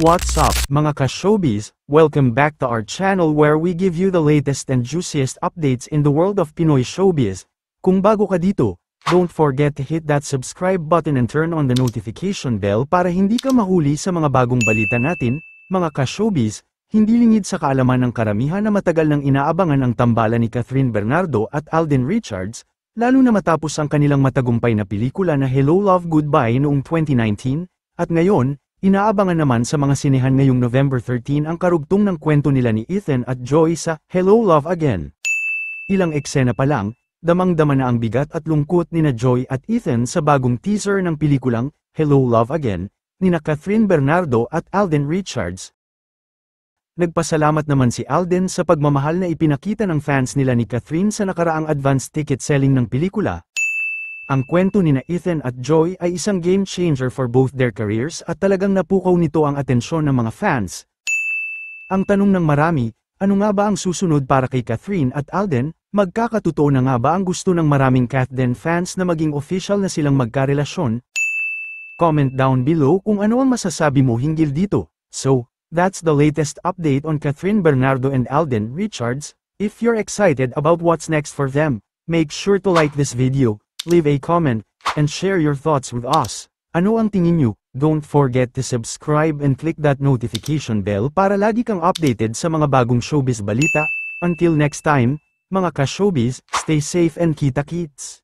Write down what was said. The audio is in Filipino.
What's up, mga ka-showbiz? Welcome back to our channel where we give you the latest and juiciest updates in the world of Pinoy showbiz. Kung bago ka dito, don't forget to hit that subscribe button and turn on the notification bell para hindi ka mahuli sa mga bagong balita natin. Mga ka-showbiz, hindi lingid sa kaalaman ng karamihan na matagal nang inaabangan ang tambalan ni Catherine Bernardo at Alden Richards, lalo na matapos ang kanilang matagumpay na pelikula na Hello Love Goodbye noong 2019, at ngayon, inaabangan naman sa mga sinehan ngayong November 13 ang karugtong ng kwento nila ni Ethan at Joy sa Hello Love Again. Ilang eksena pa lang, damang-dama na ang bigat at lungkot nina Joy at Ethan sa bagong teaser ng pelikulang Hello Love Again, nina Catherine Bernardo at Alden Richards. Nagpasalamat naman si Alden sa pagmamahal na ipinakita ng fans nila ni Catherine sa nakaraang advance ticket selling ng pelikula. Ang kwento nina Ethan at Joy ay isang game changer for both their careers at talagang napukaw nito ang atensyon ng mga fans. Ang tanong ng marami, ano nga ba ang susunod para kay Catherine at Alden? Magkakatotoo na nga ba ang gusto ng maraming Catden fans na maging official na silang magkarelasyon? Comment down below kung ano ang masasabi mo hinggil dito. So, that's the latest update on Catherine Bernardo and Alden Richards. If you're excited about what's next for them, make sure to like this video, leave a comment, and share your thoughts with us. Ano ang tingin nyo? Don't forget to subscribe and click that notification bell para lagi kang updated sa mga bagong showbiz balita. Until next time, mga ka-showbiz, stay safe and kita-kits!